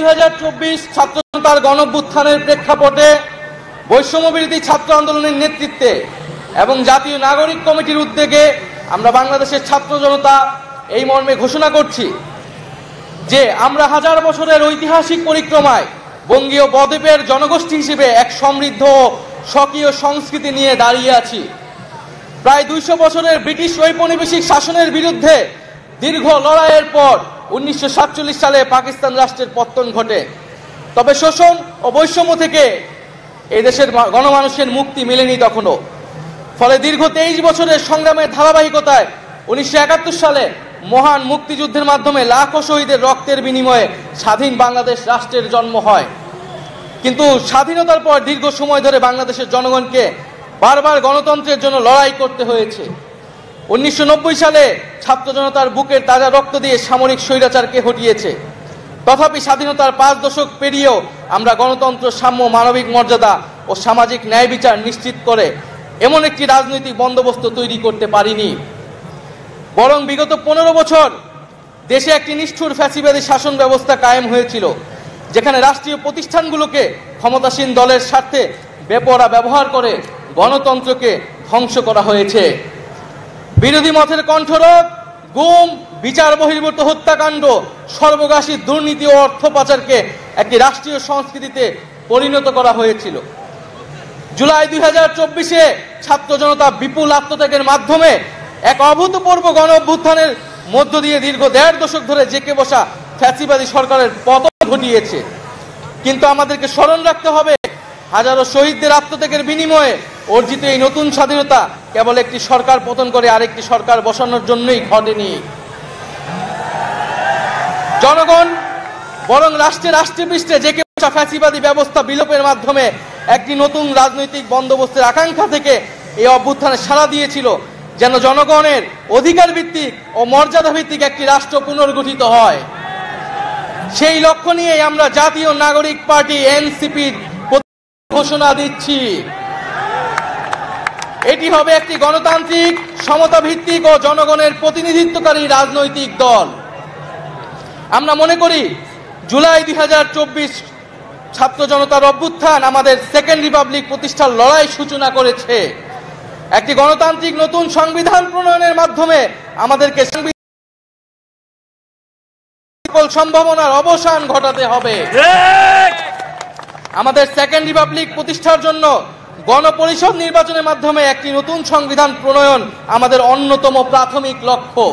2024 ছাত্র জনতার গণঅভ্যুত্থানের প্রেক্ষাপটে বৈষম্যবিরোধী ছাত্র আন্দোলনের নেতৃত্বে এবং জাতীয় নাগরিক কমিটির উদ্যোগে আমরা বাংলাদেশের ছাত্র জনতা এই মর্মে ঘোষণা করছি যে আমরা হাজার বছরের ঐতিহাসিক পরিক্রমায় বঙ্গীয় বদ্বীপের জনগোষ্ঠী হিসেবে এক সমৃদ্ধ স্বকীয় সংস্কৃতি নিয়ে দাঁড়িয়ে আছি। প্রায় 200 বছরের ব্রিটিশ ঔপনিবেশিক শাসনের বিরুদ্ধে দীর্ঘ লড়াইয়ের পর 1947 সালে পাকিস্তান রাষ্ট্রের পতন ঘটে। তবে শোষণ ও বৈষম্য থেকে এই দেশের গণমানুষের মুক্তি মেলেনি তখনও। ফলে দীর্ঘ 23 বছরের সংগ্রামের ধারাবাহিকতায় 1971 সালে মহান মুক্তিযুদ্ধের মাধ্যমে লাখো শহীদের রক্তের বিনিময়ে স্বাধীন বাংলাদেশ রাষ্ট্রের জন্ম হয়। কিন্তু স্বাধীনতার পর দীর্ঘ সময় ধরে বাংলাদেশের জনগণকে বারবার গণতন্ত্রের জন্য লড়াই করতে হয়েছে। 1990 সালে ছাত্র জনতার বুকের তাজা রক্ত দিয়ে সামরিক স্বৈরাচারকে হটিয়েছে। তথাপি স্বাধীনতার 5 দশক পেরিয়েও আমরা গণতন্ত্র, সাম্য, মানবিক মর্যাদা ও সামাজিক ন্যায় বিচার নিশ্চিত করে এমন একটি রাজনৈতিক বন্দোবস্ত তৈরি করতে পারিনি। বরং বিগত 15 বছর দেশে একটি নিষ্ঠুর ফ্যাসিবাদী শাসন ব্যবস্থা কায়েম হয়েছিল, যেখানে রাষ্ট্রীয় প্রতিষ্ঠানগুলোকে ক্ষমতাসীন দলের স্বার্থে বেপরোয়া ব্যবহার করে গণতন্ত্রকে ধ্বংস করা হয়েছে। বিরোধী মতের কণ্ঠরোধ, গুম, বিচার বহির্ভূত হত্যাকাণ্ড, সর্বগ্রাসী দুর্নীতি ও অর্থ পাচারকে একটি রাষ্ট্রীয় সংস্কৃতিতে পরিণত করা হয়েছিল। জুলাই 2024-এ ছাত্র জনতা বিপুল আত্মত্যাগের মাধ্যমে এক অভূতপূর্ব গণ অভ্যুত্থানের মধ্য দিয়ে দীর্ঘ 1.5 দশক ধরে জেঁকে বসা ফ্যাসিবাদী সরকারের পতন ঘটিয়েছে। কিন্তু আমাদেরকে স্মরণ রাখতে হবে, হাজারো শহীদদের আত্মত্যাগের বিনিময়ে অর্জিত এই নতুন স্বাধীনতা কেবল একটি সরকার পতন করে আরেকটি সরকার বসানোর জন্যই ঘটেনি। জনগণ বরং রাষ্ট্রে পৃষ্ঠে জেঁকে বসা ফ্যাসিবাদী ব্যবস্থা বিলোপের মাধ্যমে একটি নতুন রাজনৈতিক বন্দোবস্তের আকাঙ্ক্ষা থেকে এই অভ্যুত্থানে সাড়া দিয়েছিল, যেন জনগণের অধিকার ভিত্তিক ও মর্যাদা ভিত্তিক একটি রাষ্ট্র পুনর্গঠিত হয়। সেই লক্ষ্য নিয়ে আমরা জাতীয় নাগরিক পার্টি এনসিপির ঘোষণা দিচ্ছি। এটি হবে একটি গণতান্ত্রিক, সমতা ভিত্তিক ও জনগণের প্রতিনিধিত্বকারী রাজনৈতিক দল। আমরা মনে করি জুলাই 2024 ছাত্র জনতার অভ্যুত্থান আমাদের সেকেন্ড রিপাবলিক প্রতিষ্ঠার লড়াই সূচনা করেছে। একটি গণতান্ত্রিক নতুন সংবিধান প্রণয়নের মাধ্যমে আমাদেরকে সকল সম্ভাবনার অবসান ঘটাতে হবে। আমাদের সেকেন্ড রিপাবলিক প্রতিষ্ঠার জন্য গণপরিষদ নির্বাচনের মাধ্যমে একটি নতুন সংবিধান প্রণয়ন আমাদের অন্যতম প্রাথমিক লক্ষ্য।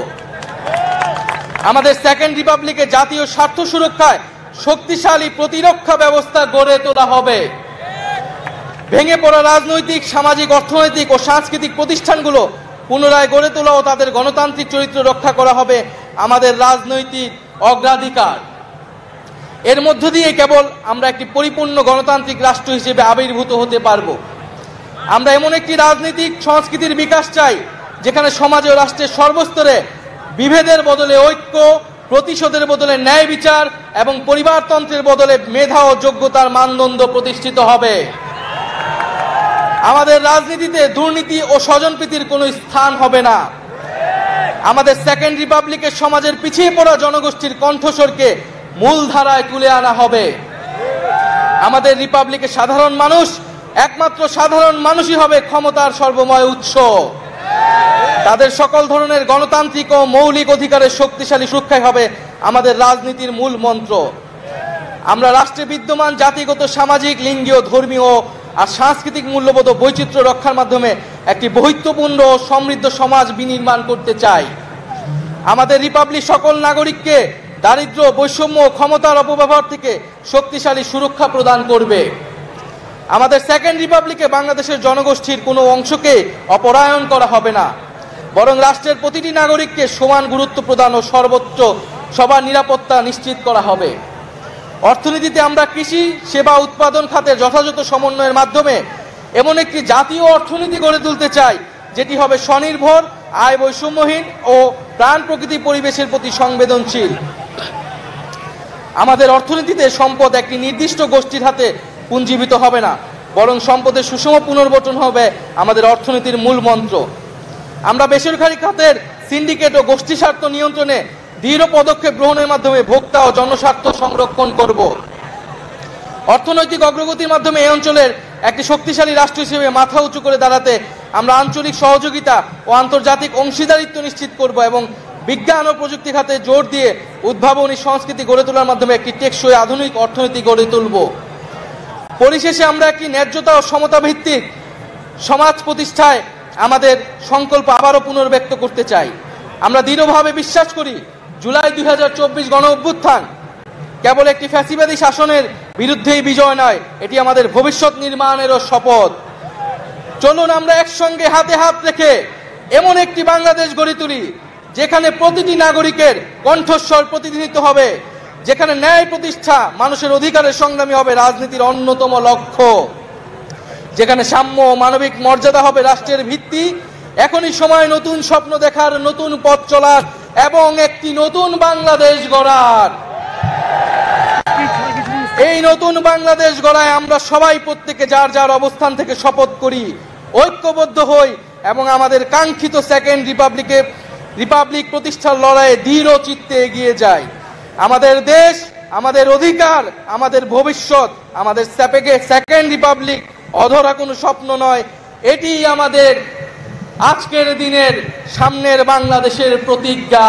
আমাদের সেকেন্ড রিপাবলিকে জাতীয় স্বার্থ সুরক্ষায় শক্তিশালী প্রতিরক্ষা ব্যবস্থা গড়ে তোলা হবে। ভেঙে পড়া রাজনৈতিক, সামাজিক, অর্থনৈতিক ও সাংস্কৃতিক প্রতিষ্ঠানগুলো পুনরায় গড়ে তোলা ও তাদের গণতান্ত্রিক চরিত্র রক্ষা করা হবে আমাদের রাজনৈতিক অগ্রাধিকার। এর মধ্য দিয়ে কেবল আমরা একটি পরিপূর্ণ গণতান্ত্রিক রাষ্ট্র হিসেবে আবির্ভূত হতে পারব। আমরা এমন একটি রাজনৈতিক সংস্কৃতির বিকাশ চাই, যেখানে সমাজ ও রাষ্ট্রের সর্বস্তরে বিভেদের বদলে ঐক্য, প্রতিশোধের বদলে ন্যায় বিচার এবং পরিবারতন্ত্রের বদলে মেধা ও যোগ্যতার মানদণ্ড প্রতিষ্ঠিত হবে। আমাদের রাজনীতিতে দুর্নীতি ও স্বজনপ্রীতির কোনো স্থান হবে না। আমাদের সেকেন্ড রিপাবলিকের সমাজের পিছিয়ে পড়া জনগোষ্ঠীর কণ্ঠস্বরকে মূলধারায় তুলে আনা হবে। আমাদের রিপাবলিকের সাধারণ মানুষ, একমাত্র সাধারণ মানুষই হবে ক্ষমতার সর্বময় উৎস। তাদের সকল ধরনের গণতান্ত্রিক ও মৌলিক অধিকারের শক্তিশালী সুরক্ষাই হবে আমাদের রাজনীতির মূল মন্ত্র। আমরা রাষ্ট্রে বিদ্যমান জাতিগত, সামাজিক, লিঙ্গীয়, ধর্মীয় আর সাংস্কৃতিক মূল্যবোধ ও বৈচিত্র্য রক্ষার মাধ্যমে একটি বৈচিত্র্যপূর্ণ ও সমৃদ্ধ সমাজ বিনির্মাণ করতে চাই। আমাদের রিপাবলিক সকল নাগরিককে দারিদ্র্য, বৈষম্য ও ক্ষমতার অপব্যবহার থেকে শক্তিশালী সুরক্ষা প্রদান করবে। আমাদের সেকেন্ড রিপাবলিকে বাংলাদেশের জনগোষ্ঠীর কোনো অংশকে অপরায়ণ করা হবে না, বরং রাষ্ট্রের প্রতিটি নাগরিককে সমান গুরুত্ব প্রদান ও সর্বোচ্চ সবার নিরাপত্তা নিশ্চিত করা হবে। অর্থনীতিতে আমরা কৃষি, সেবা, উৎপাদন খাতের যথাযথ সমন্বয়ের মাধ্যমে এমন একটি জাতীয় অর্থনীতি গড়ে তুলতে চাই, যেটি হবে স্বনির্ভর, আয় বৈষম্যহীন ও প্রাণ প্রকৃতি পরিবেশের প্রতি সংবেদনশীল। আমাদের অর্থনীতিতে সম্পদ একটি নির্দিষ্ট গোষ্ঠীর হাতে পুঞ্জীভূত হবে না, বরং সম্পদের সুষম পুনর্বণ্টন হবে আমাদের অর্থনীতির মূল মন্ত্র। আমরা বেসরকারি খাতের সিন্ডিকেট ও গোষ্ঠী স্বার্থ নিয়ন্ত্রণে দৃঢ় পদক্ষেপ গ্রহণের মাধ্যমে ভোক্তা ও জনস্বার্থ সংরক্ষণ করব। অর্থনৈতিক অগ্রগতির মাধ্যমে এই অঞ্চলের একটি শক্তিশালী রাষ্ট্র হিসেবে মাথা উঁচু করে দাঁড়াতে আমরা আঞ্চলিক সহযোগিতা ও আন্তর্জাতিক অংশীদারিত্ব নিশ্চিত করব এবং বিজ্ঞান ও প্রযুক্তি খাতে জোর দিয়ে উদ্ভাবনী সংস্কৃতি গড়ে তোলার মাধ্যমে একটি টেকসই আধুনিক অর্থনীতি গড়ে তুলব। পরিশেষে আমরা একটি ন্যায্যতা ও সমতা ভিত্তিক সমাজ প্রতিষ্ঠায় আমাদের সংকল্প আবারও পুনর্ব্যক্ত করতে চাই। আমরা দৃঢ়ভাবে বিশ্বাস করি জুলাই 2024 গণ অভ্যুত্থান কেবল একটি ফ্যাসিবাদী শাসনের বিরুদ্ধেই বিজয় নয়, এটি আমাদের ভবিষ্যৎ নির্মাণেরও শপথ। চলুন আমরা একসঙ্গে হাতে হাত রেখে এমন একটি বাংলাদেশ গড়ে তুলি যেখানে প্রতিটি নাগরিকের কণ্ঠস্বর প্রতিনিধিত্ব হবে, যেখানে ন্যায় প্রতিষ্ঠা মানুষের অধিকারের সংগ্রামী হবে রাজনীতির অন্যতম লক্ষ্য, যেখানে সাম্য ও মানবিক মর্যাদা হবে রাষ্ট্রের ভিত্তি। এখনই সময় নতুন স্বপ্ন দেখার, নতুন পথ চলার এবং একটি নতুন বাংলাদেশ গড়ার। এই নতুন বাংলাদেশ গড়ায় আমরা সবাই প্রত্যেকে যার যার অবস্থান থেকে শপথ করি, ঐক্যবদ্ধ হই এবং আমাদের কাঙ্ক্ষিত সেকেন্ড রিপাবলিক প্রতিষ্ঠার লড়াইয়ে দৃঢ় চিত্তে এগিয়ে যাই। আমাদের দেশ, আমাদের অধিকার, আমাদের ভবিষ্যৎ, আমাদের সেকেন্ড রিপাবলিক অধরা কোনো স্বপ্ন নয়, এটি আমাদের আজকের দিনের সামনের বাংলাদেশের প্রতিজ্ঞা।